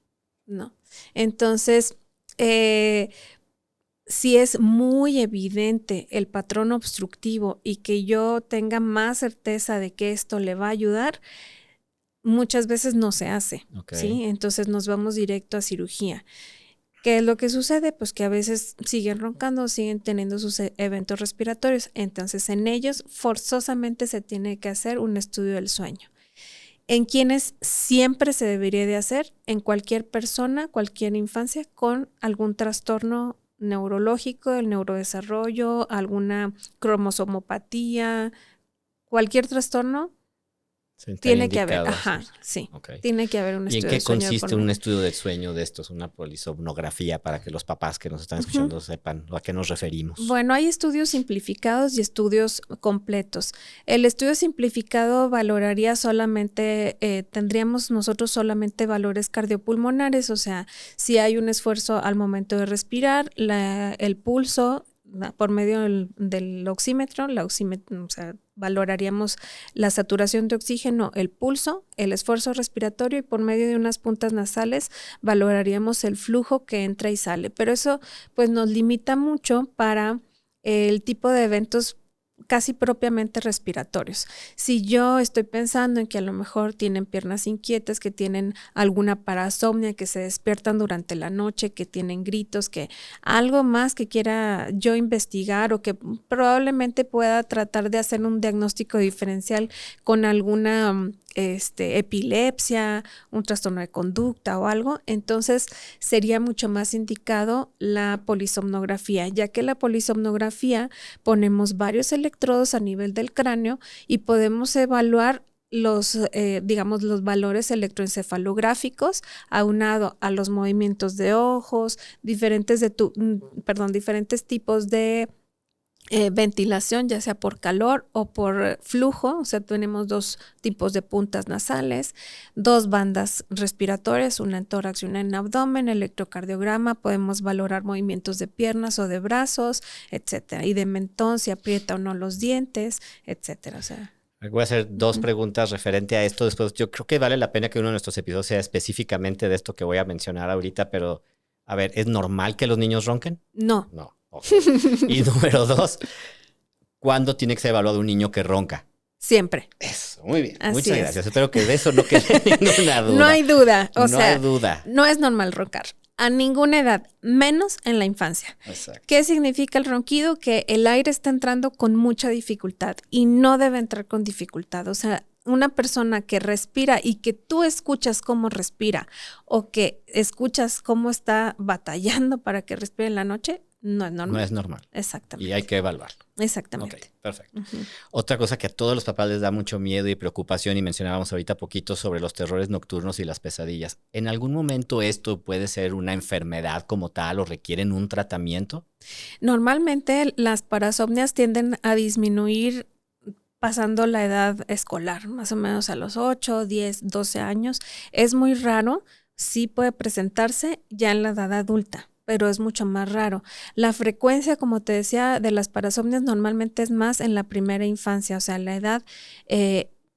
S2: Entonces, si es muy evidente el patrón obstructivo y que yo tenga más certeza de que esto le va a ayudar, muchas veces no se hace, okay. ¿Sí? Entonces nos vamos directo a cirugía. ¿Qué es lo que sucede? Pues que a veces siguen roncando, siguen teniendo sus eventos respiratorios. Entonces en ellos forzosamente se tiene que hacer un estudio del sueño. En quienes siempre se debería de hacer, en cualquier persona, cualquier infancia con algún trastorno neurológico, el neurodesarrollo, alguna cromosomopatía, cualquier trastorno, tiene que haber, sí, okay. Tiene que haber un estudio del sueño.
S3: ¿Y en qué consiste un estudio del sueño de estos? Una polisomnografía para que los papás que nos están escuchando sepan a qué nos referimos.
S2: Bueno, hay estudios simplificados y estudios completos. El estudio simplificado valoraría solamente, tendríamos nosotros solamente valores cardiopulmonares, o sea, si hay un esfuerzo al momento de respirar, el pulso por medio del oxímetro, o sea, valoraríamos la saturación de oxígeno, el pulso, el esfuerzo respiratorio y por medio de unas puntas nasales valoraríamos el flujo que entra y sale. Pero eso pues nos limita mucho para el tipo de eventos casi propiamente respiratorios. Si yo estoy pensando en que a lo mejor tienen piernas inquietas, que tienen alguna parasomnia, que se despiertan durante la noche, que tienen gritos, que algo más que quiera yo investigar o que probablemente pueda tratar de hacer un diagnóstico diferencial con alguna epilepsia, un trastorno de conducta o algo, entonces sería mucho más indicado la polisomnografía, ya que la polisomnografía ponemos varios electrodos a nivel del cráneo y podemos evaluar los valores electroencefalográficos aunado a los movimientos de ojos, diferentes tipos de ventilación, ya sea por calor o por flujo, o sea, tenemos 2 tipos de puntas nasales, 2 bandas respiratorias, una en tórax y una en abdomen, electrocardiograma, podemos valorar movimientos de piernas o de brazos, etcétera, y de mentón, si aprieta o no los dientes, etcétera, o sea.
S3: Voy a hacer 2 preguntas referente a esto. Después, yo creo que vale la pena que uno de nuestros episodios sea específicamente de esto que voy a mencionar ahorita, pero a ver, ¿es normal que los niños ronquen?
S2: No.
S3: No. Okay. Y número 2, ¿cuándo tiene que ser evaluado un niño que ronca?
S2: Siempre.
S3: Eso, muy bien.
S2: Así
S3: Muchas
S2: es.
S3: gracias. Espero que de eso no quede ninguna duda.
S2: No hay duda.
S3: No hay duda.
S2: No es normal roncar. A ninguna edad, menos en la infancia.
S3: Exacto.
S2: ¿Qué significa el ronquido? Que el aire está entrando con mucha dificultad y no debe entrar con dificultad. O sea, una persona que respira y que tú escuchas cómo respira o que escuchas cómo está batallando para que respire en la noche, no es normal.
S3: No es normal.
S2: Exactamente.
S3: Y hay que evaluarlo.
S2: Exactamente.
S3: Ok, perfecto. Otra cosa que a todos los papás les da mucho miedo y preocupación, y mencionábamos ahorita poquito sobre los terrores nocturnos y las pesadillas. ¿En algún momento esto puede ser una enfermedad como tal o requieren un tratamiento?
S2: Normalmente las parasomnias tienden a disminuir pasando la edad escolar, más o menos a los 8, 10, 12 años. Es muy raro, sí puede presentarse ya en la edad adulta, pero es mucho más raro. La frecuencia, como te decía, de las parasomnias normalmente es más en la primera infancia, o sea, la edad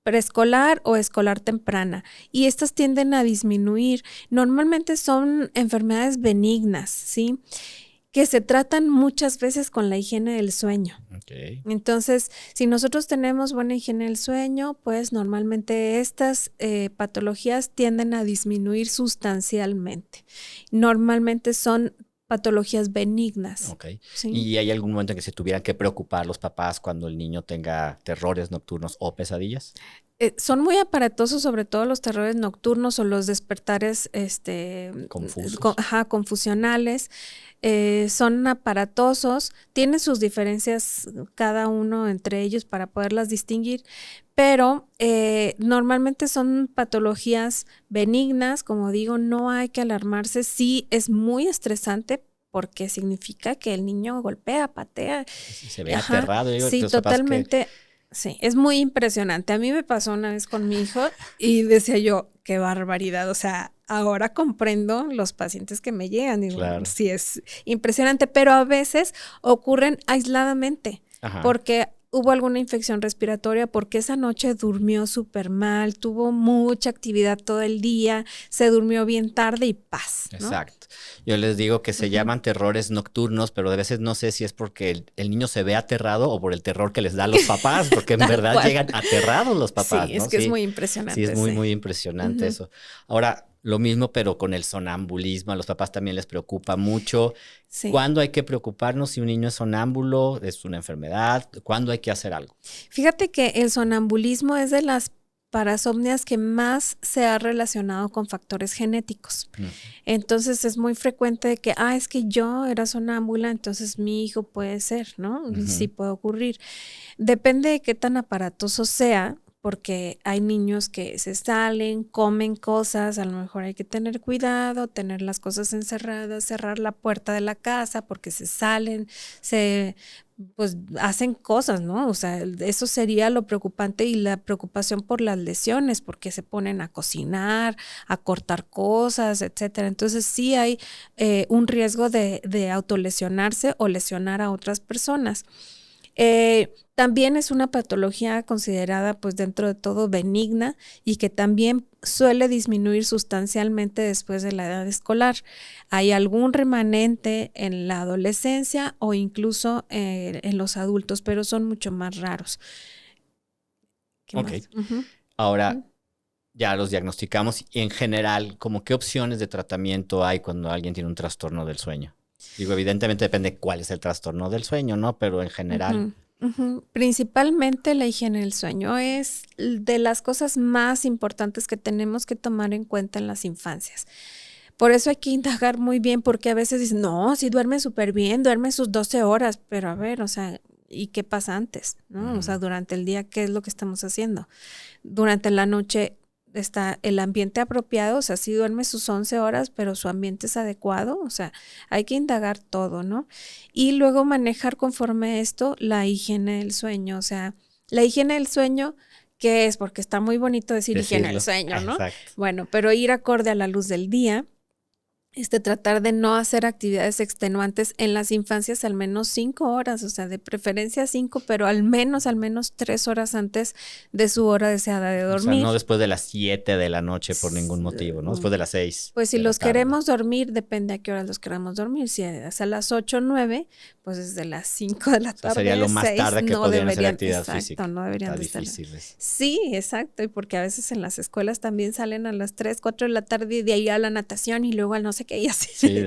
S2: preescolar o escolar temprana, y estas tienden a disminuir. Normalmente son enfermedades benignas, ¿sí?, que se tratan muchas veces con la higiene del sueño.
S3: Okay.
S2: Entonces, si nosotros tenemos buena higiene del sueño, pues normalmente estas patologías tienden a disminuir sustancialmente. Normalmente son patologías benignas.
S3: Okay.
S2: ¿Sí?
S3: ¿Y hay algún momento en que se tuvieran que preocupar los papás cuando el niño tenga terrores nocturnos o pesadillas?
S2: Son muy aparatosos, sobre todo los terrores nocturnos o los despertares
S3: Confusos.
S2: confusionales. Son aparatosos, tienen sus diferencias cada uno entre ellos para poderlas distinguir, pero normalmente son patologías benignas. Como digo, no hay que alarmarse. Sí es muy estresante porque significa que el niño golpea, patea.
S3: Se ve aterrado.
S2: Sí, totalmente. Sí, es muy impresionante. A mí me pasó una vez con mi hijo y decía yo, qué barbaridad. O sea, ahora comprendo los pacientes que me llegan. Digo,
S3: claro.
S2: Sí, es impresionante, pero a veces ocurren aisladamente.
S3: Ajá.
S2: Porque hubo alguna infección respiratoria, porque esa noche durmió súper mal, tuvo mucha actividad todo el día, se durmió bien tarde y paz, ¿no?
S3: Exacto. Yo les digo que se llaman terrores nocturnos, pero de veces no sé si es porque el niño se ve aterrado o por el terror que les da a los papás, porque en verdad
S2: cual.
S3: Llegan aterrados los papás.
S2: Sí, es
S3: ¿no?
S2: que
S3: Sí,
S2: es muy impresionante.
S3: Sí, es muy impresionante eso. Ahora, lo mismo, pero con el sonambulismo, a los papás también les preocupa mucho.
S2: Sí.
S3: ¿Cuándo hay que preocuparnos si un niño es sonámbulo? ¿Es una enfermedad? ¿Cuándo hay que hacer algo?
S2: Fíjate que el sonambulismo es de las parasomnias que más se ha relacionado con factores genéticos. Entonces es muy frecuente que, es que yo era sonámbula, entonces mi hijo puede ser, ¿no? Sí puede ocurrir. Depende de qué tan aparatoso sea, porque hay niños que se salen, comen cosas, a lo mejor hay que tener cuidado, tener las cosas encerradas, cerrar la puerta de la casa porque se salen, pues hacen cosas, ¿no? O sea, eso sería lo preocupante, y la preocupación por las lesiones, porque se ponen a cocinar, a cortar cosas, etcétera. Entonces sí hay un riesgo de autolesionarse o lesionar a otras personas. También es una patología considerada pues dentro de todo benigna y que también suele disminuir sustancialmente después de la edad escolar. Hay algún remanente en la adolescencia o incluso en los adultos, pero son mucho más raros. ¿Qué
S3: Ok.
S2: más? Uh-huh.
S3: Ahora, ya los diagnosticamos y en general, ¿cómo qué opciones de tratamiento hay cuando alguien tiene un trastorno del sueño? Digo, evidentemente depende cuál es el trastorno del sueño, ¿no? Pero en general.
S2: Principalmente la higiene del sueño es de las cosas más importantes que tenemos que tomar en cuenta en las infancias. Por eso hay que indagar muy bien, porque a veces dicen, no, si duerme súper bien, duerme sus 12 horas, pero a ver, o sea, ¿y qué pasa antes? ¿No? O sea, durante el día, ¿qué es lo que estamos haciendo? Durante la noche está el ambiente apropiado, o sea, sí duerme sus 11 horas, pero su ambiente es adecuado, o sea, hay que indagar todo, ¿no? Y luego manejar conforme a esto la higiene del sueño, o sea, la higiene del sueño, ¿qué es? Porque está muy bonito decir higiene del sueño, ¿no?
S3: Exacto.
S2: Bueno, pero ir acorde a la luz del día, tratar de no hacer actividades extenuantes en las infancias al menos 5 horas, o sea, de preferencia 5, pero al menos 3 horas antes de su hora deseada de dormir.
S3: O sea, no después de las 7 de la noche por ningún motivo, ¿no? Después de las 6.
S2: Pues si los queremos dormir, depende a qué hora los queramos dormir. Si es a las 8 o 9, pues desde las 5 de la tarde.
S3: Sería lo más
S2: 6,
S3: tarde que
S2: no
S3: podrían
S2: deberían,
S3: hacer actividad
S2: exacto,
S3: física.
S2: No deberían
S3: Está
S2: de estar.
S3: difíciles.
S2: Sí, exacto. Y porque a veces en las escuelas también salen a las 3, 4 de la tarde y de ahí a la natación y luego al no sé qué y así.
S3: Sí.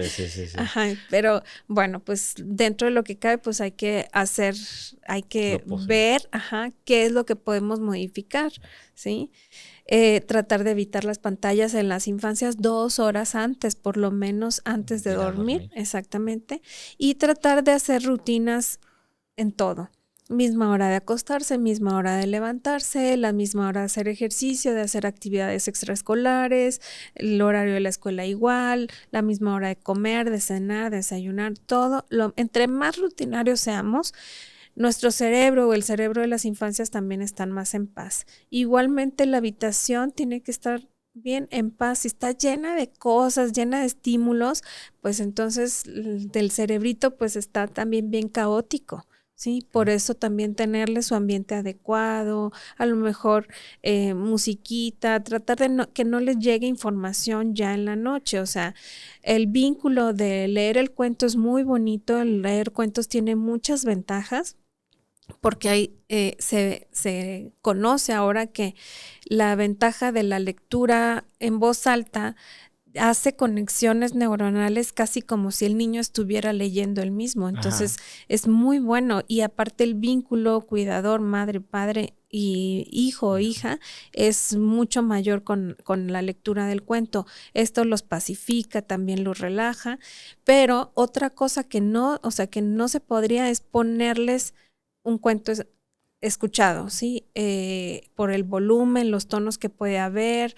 S2: Ajá, pero bueno, pues dentro de lo que cabe, pues hay que ver, qué es lo que podemos modificar, ¿sí? Tratar de evitar las pantallas en las infancias 2 horas antes, por lo menos antes de dormir, exactamente, y tratar de hacer rutinas en todo. Misma hora de acostarse, misma hora de levantarse, la misma hora de hacer ejercicio, de hacer actividades extraescolares, el horario de la escuela igual, la misma hora de comer, de cenar, de desayunar, todo. Entre más rutinarios seamos, nuestro cerebro o el cerebro de las infancias también están más en paz. Igualmente la habitación tiene que estar bien en paz. Si está llena de cosas, llena de estímulos, pues entonces del cerebrito pues está también bien caótico. Sí, por eso también tenerle su ambiente adecuado, a lo mejor musiquita, tratar de que no les llegue información ya en la noche. O sea, el vínculo de leer el cuento es muy bonito, el leer cuentos tiene muchas ventajas, porque ahí se conoce ahora que la ventaja de la lectura en voz alta hace conexiones neuronales casi como si el niño estuviera leyendo él mismo. Entonces es muy bueno, y aparte el vínculo cuidador, madre, padre y hijo o hija es mucho mayor con la lectura del cuento. Esto los pacifica, también los relaja, pero otra cosa que no se podría es ponerles un cuento escuchado, ¿sí? Por el volumen, los tonos que puede haber,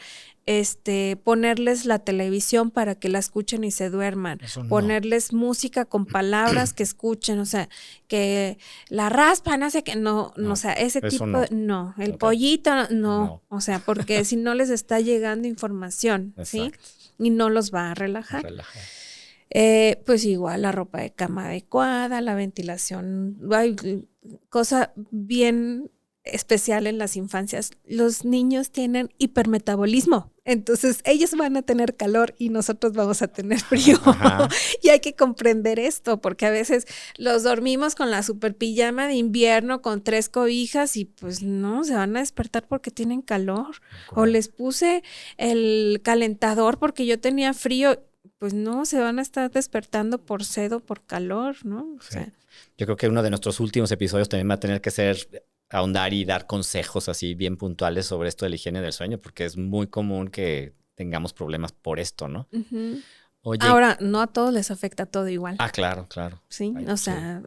S2: ponerles la televisión para que la escuchen y se duerman, ponerles música con palabras que escuchen, o sea, que la raspa, no sé qué, no, o sea, ese tipo no, el pollito, no, o sea, porque si no les está llegando información, ¿sí? Y no los va a relajar. Pues igual la ropa de cama adecuada, la ventilación, cosa bien especial en las infancias. Los niños tienen hipermetabolismo, entonces ellos van a tener calor y nosotros vamos a tener frío. Y hay que comprender esto, porque a veces los dormimos con la super pijama de invierno con 3 cobijas y pues no, se van a despertar porque tienen calor. O les puse el calentador porque yo tenía frío. Pues no, se van a estar despertando por sed o por calor, ¿no? O sea,
S3: yo creo que uno de nuestros últimos episodios también va a tener que ser ahondar y dar consejos así bien puntuales sobre esto de la higiene del sueño, porque es muy común que tengamos problemas por esto, ¿no? Oye,
S2: ahora, no a todos les afecta todo igual.
S3: Claro.
S2: Sí,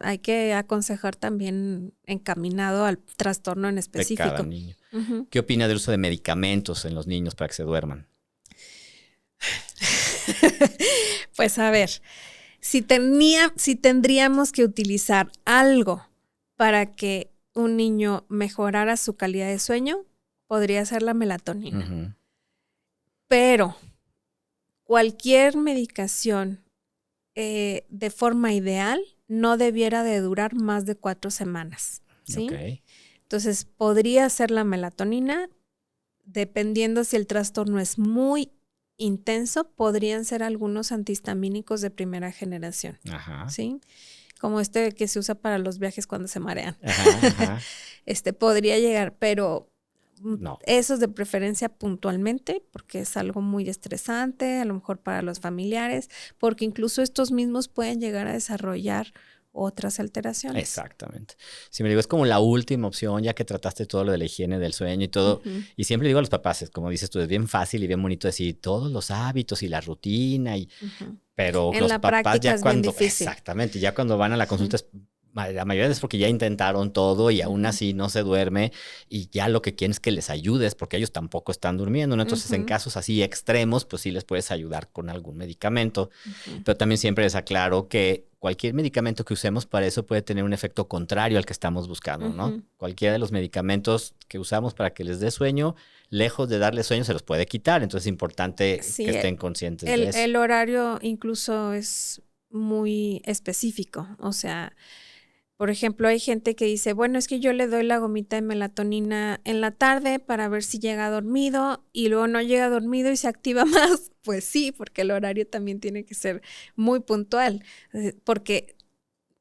S2: hay que aconsejar también encaminado al trastorno en específico.
S3: De cada niño. ¿Qué opina del uso de medicamentos en los niños para que se duerman?
S2: Pues a ver, si tendríamos que utilizar algo para que un niño mejorara su calidad de sueño, podría ser la melatonina. Pero cualquier medicación de forma ideal no debiera de durar más de 4 semanas, ¿sí?
S3: Ok.
S2: Entonces, podría ser la melatonina, dependiendo si el trastorno es muy intenso, podrían ser algunos antihistamínicos de primera generación,
S3: Ajá.
S2: ¿sí? Como este que se usa para los viajes cuando se marean.
S3: Ajá.
S2: Podría llegar, pero
S3: No.
S2: esos de preferencia puntualmente, porque es algo muy estresante, a lo mejor para los familiares, porque incluso estos mismos pueden llegar a desarrollar otras alteraciones.
S3: Exactamente. Si me digo, es como la última opción, ya que trataste todo lo de la higiene del sueño y todo.
S2: Uh-huh.
S3: Y siempre digo a los papás, como dices tú, es bien fácil y bien bonito decir todos los hábitos y la rutina,
S2: Uh-huh.
S3: pero
S2: En
S3: los
S2: la
S3: papás
S2: práctica
S3: ya
S2: es bien
S3: cuando,
S2: difícil.
S3: exactamente, ya cuando van a la consulta, la mayoría es porque ya intentaron todo y aún así no se duerme y ya lo que quieren es que les ayudes porque ellos tampoco están durmiendo, ¿no? Entonces, en casos así extremos, pues sí les puedes ayudar con algún medicamento, pero también siempre les aclaro que cualquier medicamento que usemos para eso puede tener un efecto contrario al que estamos buscando, ¿no? Cualquiera de los medicamentos que usamos para que les dé sueño, lejos de darle sueño, se los puede quitar. Entonces es importante que estén conscientes de eso.
S2: El horario incluso es muy específico. O sea, por ejemplo, hay gente que dice, bueno, es que yo le doy la gomita de melatonina en la tarde para ver si llega dormido y luego no llega dormido y se activa más. Pues sí, porque el horario también tiene que ser muy puntual, porque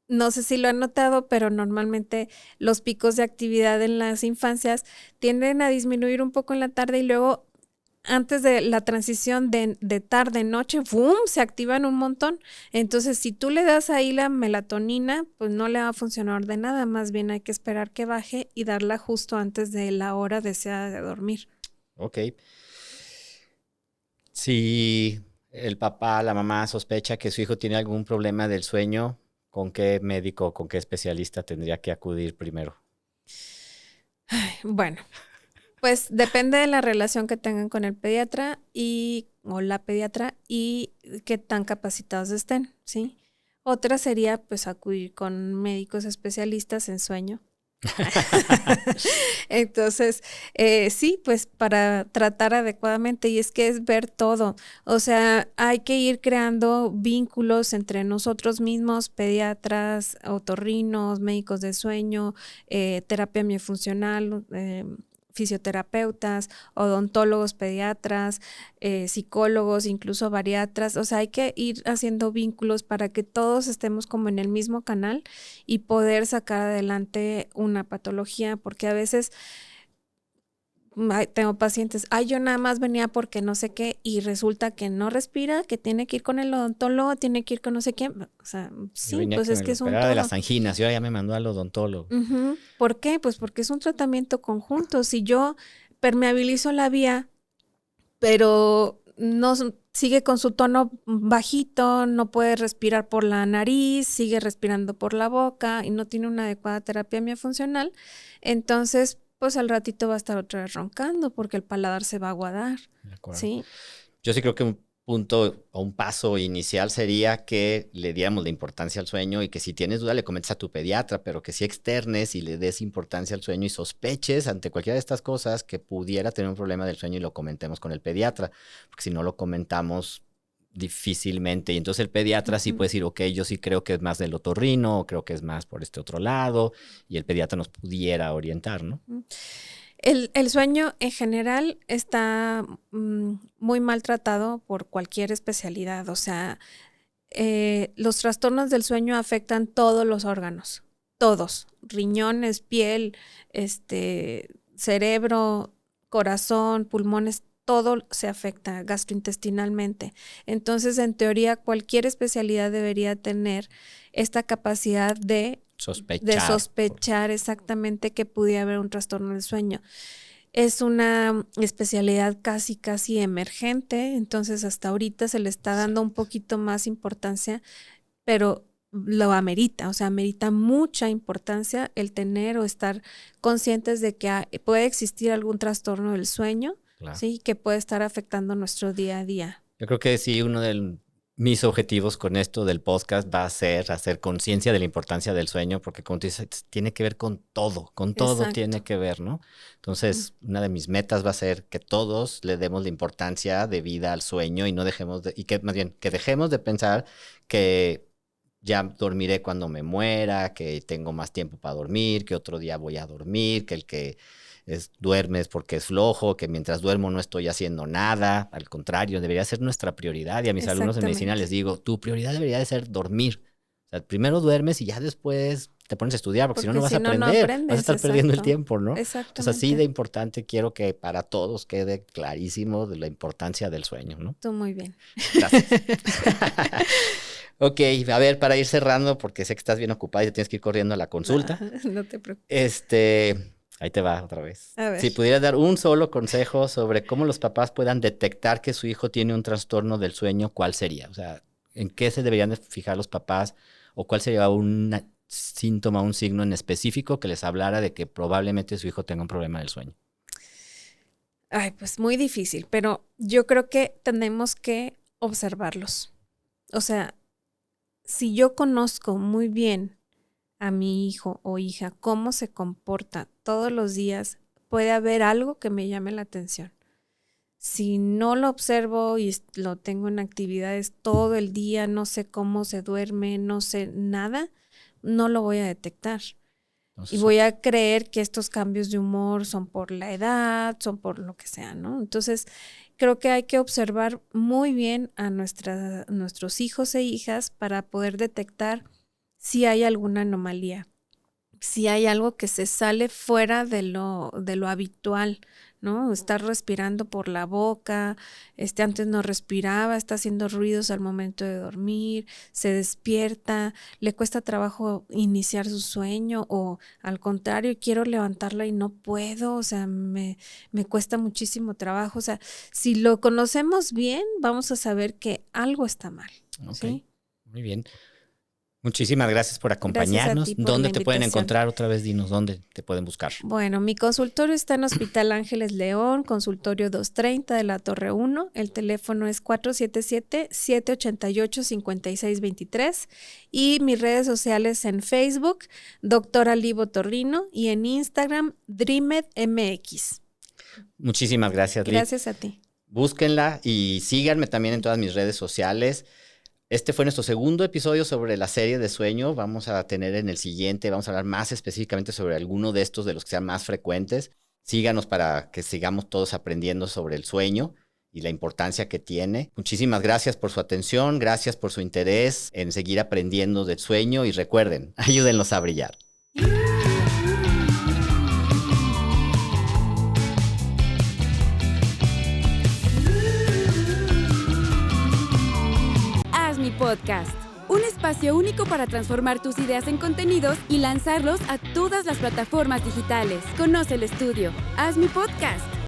S2: no sé si lo han notado, pero normalmente los picos de actividad en las infancias tienden a disminuir un poco en la tarde y luego antes de la transición de tarde-noche, ¡boom!, se activan un montón. Entonces, si tú le das ahí la melatonina, pues no le va a funcionar de nada. Más bien hay que esperar que baje y darla justo antes de la hora deseada de dormir.
S3: Ok. Si el papá, la mamá sospecha que su hijo tiene algún problema del sueño, ¿con qué médico, con qué especialista tendría que acudir primero?
S2: Bueno, pues depende de la relación que tengan con el pediatra o la pediatra y qué tan capacitados estén, ¿sí? Otra sería pues acudir con médicos especialistas en sueño. Entonces, sí, pues para tratar adecuadamente, y es que es ver todo, o sea, hay que ir creando vínculos entre nosotros mismos, pediatras, otorrinos, médicos de sueño, terapia miofuncional, fisioterapeutas, odontólogos, pediatras, psicólogos, incluso bariatras. O sea, hay que ir haciendo vínculos para que todos estemos como en el mismo canal y poder sacar adelante una patología, porque a veces tengo pacientes, yo nada más venía porque no sé qué y resulta que no respira, que tiene que ir con el odontólogo, tiene que ir con no sé quién. O sea, sí, pues es que es un todo.
S3: de las anginas y ahora ya me mandó al odontólogo.
S2: ¿Por qué? Pues porque es un tratamiento conjunto. Si yo permeabilizo la vía, pero no sigue con su tono bajito, no puede respirar por la nariz, sigue respirando por la boca y no tiene una adecuada terapia miofuncional, entonces pues al ratito va a estar otra vez roncando porque el paladar se va a aguadar.
S3: De acuerdo.
S2: ¿Sí?
S3: Yo sí creo que un punto o un paso inicial sería que le diéramos la importancia al sueño y que si tienes duda le comentes a tu pediatra, pero que sí externes y le des importancia al sueño y sospeches ante cualquiera de estas cosas que pudiera tener un problema del sueño y lo comentemos con el pediatra, porque si no lo comentamos difícilmente y entonces el pediatra sí puede decir, ok, yo sí creo que es más del otorrino o creo que es más por este otro lado y el pediatra nos pudiera orientar, ¿no?
S2: El sueño en general está muy maltratado por cualquier especialidad. O sea, los trastornos del sueño afectan todos los órganos, todos, riñones, piel, cerebro, corazón, pulmones, todo se afecta gastrointestinalmente. Entonces, en teoría, cualquier especialidad debería tener esta capacidad de sospechar exactamente que pudiera haber un trastorno del sueño. Es una especialidad casi emergente, entonces hasta ahorita se le está dando un poquito más importancia, pero lo amerita, o sea, amerita mucha importancia el tener o estar conscientes de que puede existir algún trastorno del sueño, claro, ¿sí?, que puede estar afectando nuestro día a día.
S3: Yo creo que sí, uno de mis objetivos con esto del podcast va a ser hacer conciencia de la importancia del sueño, porque como tú dices, tiene que ver con todo tiene que ver, ¿no? Entonces, una de mis metas va a ser que todos le demos la importancia de vida al sueño y no dejemos y que más bien, que dejemos de pensar que ya dormiré cuando me muera, que tengo más tiempo para dormir, que otro día voy a dormir, que el que duerme es porque es flojo, que mientras duermo no estoy haciendo nada. Al contrario, debería ser nuestra prioridad. Y a mis alumnos de medicina les digo, tu prioridad debería de ser dormir. O sea, primero duermes y ya después te pones a estudiar, porque si no, no vas a aprender. No aprendes, vas a estar perdiendo el tiempo, ¿no?
S2: Exactamente.
S3: O sea, así de importante, quiero que para todos quede clarísimo de la importancia del sueño, ¿no?
S2: Tú muy bien.
S3: Gracias. Ok, a ver, para ir cerrando, porque sé que estás bien ocupada y te tienes que ir corriendo a la consulta.
S2: No te preocupes.
S3: Ahí te va otra vez.
S2: A ver.
S3: Si pudieras dar un solo consejo sobre cómo los papás puedan detectar que su hijo tiene un trastorno del sueño, ¿cuál sería? O sea, ¿en qué se deberían de fijar los papás? ¿O cuál sería un síntoma, un signo en específico que les hablara de que probablemente su hijo tenga un problema del sueño?
S2: Ay, pues muy difícil, pero yo creo que tenemos que observarlos. O sea, si yo conozco muy bien a mi hijo o hija, cómo se comporta todos los días, puede haber algo que me llame la atención. Si no lo observo y lo tengo en actividades todo el día, no sé cómo se duerme, no sé nada, no lo voy a detectar. Entonces, y voy a creer que estos cambios de humor son por la edad, son por lo que sea, ¿no? Entonces, creo que hay que observar muy bien a nuestros hijos e hijas para poder detectar si hay alguna anomalía, si hay algo que se sale fuera de lo habitual, ¿no? Está respirando por la boca, antes no respiraba, está haciendo ruidos al momento de dormir, se despierta, le cuesta trabajo iniciar su sueño o al contrario, quiero levantarla y no puedo, o sea, me cuesta muchísimo trabajo. O sea, si lo conocemos bien, vamos a saber que algo está mal.
S3: Ok,
S2: ¿sí?
S3: Muy bien. Muchísimas gracias por acompañarnos.
S2: Gracias a ti por
S3: ¿Dónde
S2: la
S3: te pueden
S2: invitación.
S3: encontrar? Otra vez dinos, ¿dónde te pueden buscar?
S2: Bueno, mi consultorio está en Hospital Ángeles León, consultorio 230 de la Torre 1. El teléfono es 477-788-5623 y mis redes sociales en Facebook, Doctora Libo Torrino, y en Instagram, DreamedMX.
S3: Muchísimas gracias, Liv.
S2: Gracias a ti.
S3: Búsquenla y síganme también en todas mis redes sociales. Este fue nuestro segundo episodio sobre la serie de sueño. Vamos a tener en el siguiente, vamos a hablar más específicamente sobre alguno de estos, de los que sean más frecuentes. Síganos para que sigamos todos aprendiendo sobre el sueño y la importancia que tiene. Muchísimas gracias por su atención, gracias por su interés en seguir aprendiendo del sueño y recuerden, ayúdenlos a brillar.
S1: Podcast, un espacio único para transformar tus ideas en contenidos y lanzarlos a todas las plataformas digitales. Conoce el estudio. Haz mi podcast.